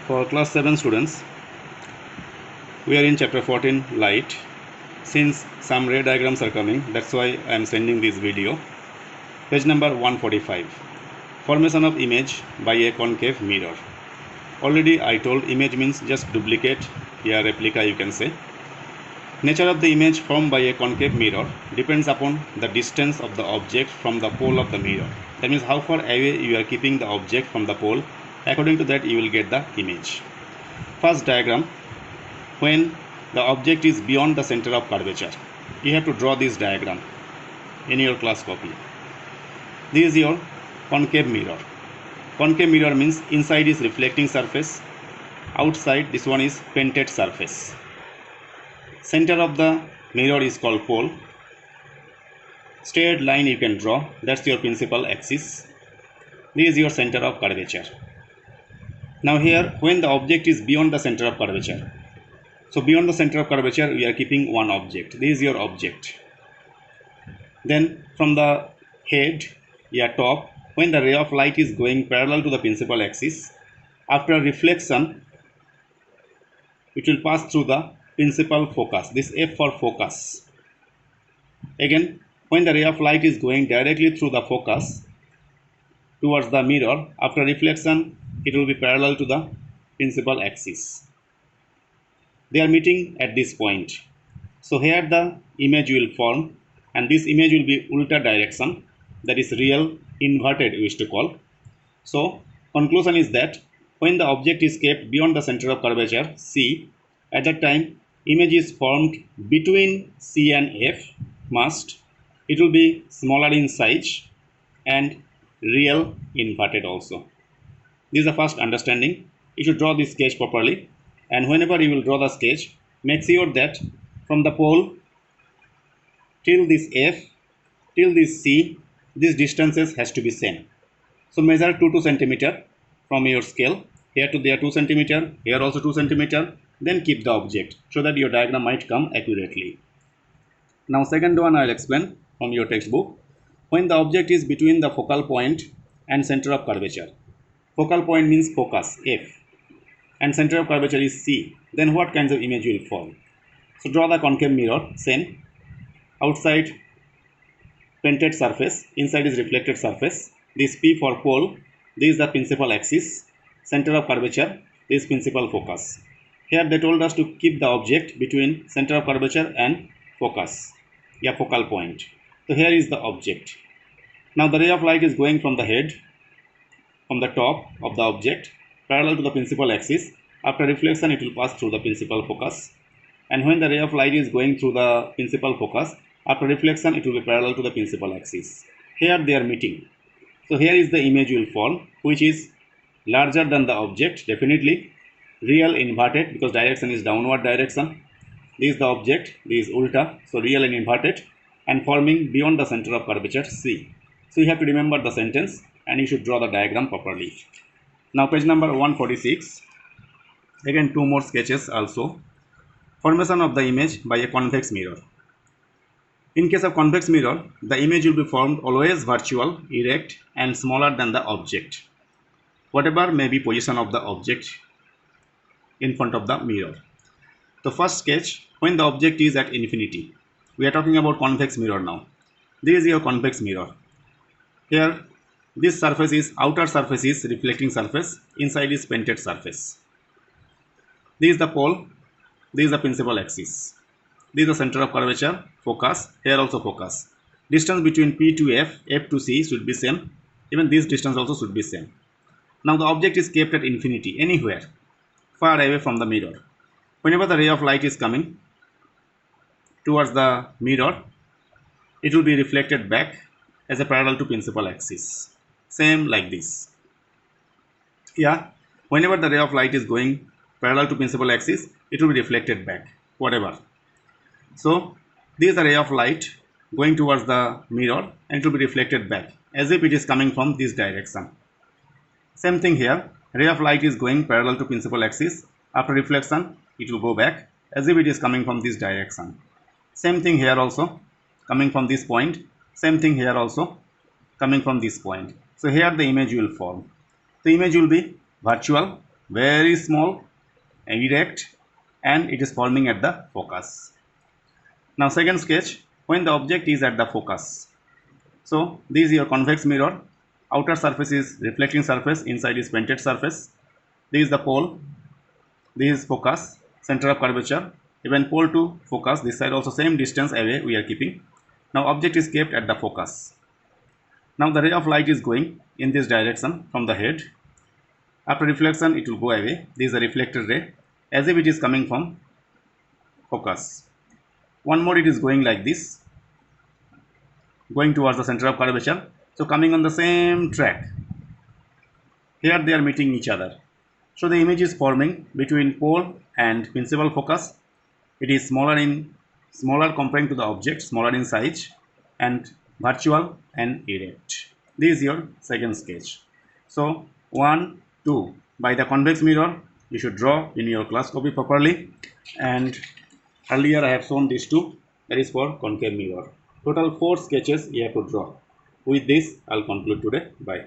For class 7 students, we are in chapter 14 light. Since some ray diagrams are coming, that's why I am sending this video. Page number 145. Formation of image by a concave mirror. Already I told image means just duplicate, here replica you can say. Nature of the image formed by a concave mirror depends upon the distance of the object from the pole of the mirror. That means how far away you are keeping the object from the pole. According to that you will get the image. First diagram, when the object is beyond the center of curvature, you have to draw this diagram in your class copy. This is your concave mirror. Concave mirror means inside is reflecting surface, outside this one is painted surface. Center of the mirror is called pole. Straight line you can draw, that's your principal axis. This is your center of curvature. Now here, when the object is beyond the center of curvature, so beyond the center of curvature we are keeping one object. This is your object. Then from the head, top, when the ray of light is going parallel to the principal axis, after reflection it will pass through the principal focus. This F for focus. Again, when the ray of light is going directly through the focus towards the mirror, after reflection it will be parallel to the principal axis. They are meeting at this point. So here the image will form, and this image will be ulta direction, that is real inverted we used to call. So conclusion is that when the object is kept beyond the center of curvature C, at that time image is formed between C and F. It will be smaller in size and real inverted also. This is the first understanding. You should draw this sketch properly, and whenever you will draw the sketch, make sure that from the pole till this F till this C, these distances has to be same. So measure 2 cm from your scale. Here to there 2 cm, here also 2 cm. Then keep the object so that your diagram might come accurately. Now second one I will explain from your textbook. When the object is between the focal point and center of curvature. Focal point means focus F, and center of curvature is C. Then what kinds of image will form? So draw the concave mirror. Same. Outside painted surface, inside is reflected surface. This P for pole. This is the principal axis. Center of curvature. This is principal focus. Here they told us to keep the object between center of curvature and focus, focal point. So here is the object. Now the ray of light is going from the head, from the top of the object, parallel to the principal axis. After reflection it will pass through the principal focus, and when the ray of light is going through the principal focus, after reflection it will be parallel to the principal axis. Here they are meeting. So here is the image will form, which is larger than the object, definitely real inverted because direction is downward direction. This is the object, this is ulta, so real and inverted, and forming beyond the center of curvature C. So you have to remember the sentence and you should draw the diagram properly. Now page number 146. Again two more sketches also. Formation of the image by a convex mirror. In case of convex mirror, the image will be formed always virtual, erect and smaller than the object, whatever may be position of the object in front of the mirror. The first sketch, when the object is at infinity. We are talking about convex mirror now. This is your convex mirror. Here this surface is, outer surface is reflecting surface, inside is painted surface. This is the pole, this is the principal axis. This is the center of curvature, focus, here also focus. Distance between P to F, F to C should be same. Even this distance also should be same. Now the object is kept at infinity, anywhere, far away from the mirror. Whenever the ray of light is coming towards the mirror, it will be reflected back as a parallel to principal axis. Same like this. Whenever the ray of light is going parallel to principal axis, it will be reflected back, whatever. So this is the ray of light going towards the mirror and it will be reflected back as if it is coming from this direction. Same thing here, ray of light is going parallel to principal axis. After reflection it will go back as if it is coming from this direction. Same thing here also, coming from this point. Same thing here also, coming from this point. So here the image will form. The image will be virtual, very small, erect, and it is forming at the focus. Now second sketch, when the object is at the focus. So this is your convex mirror. Outer surface is reflecting surface, inside is painted surface. This is the pole, this is focus, center of curvature. Even pole to focus, this side also same distance away we are keeping. Now object is kept at the focus. Now the ray of light is going in this direction from the head. After reflection it will go away. This is a reflected ray as if it is coming from focus. One more it is going like this, going towards the center of curvature. So coming on the same track. Here they are meeting each other. So the image is forming between pole and principal focus. It is smaller comparing to the object, smaller in size, and virtual and erect. This is your second sketch. So 1, 2. By the convex mirror, you should draw in your class copy properly. And earlier I have shown these two. That is for concave mirror. Total 4 sketches you have to draw. With this, I'll conclude today. Bye.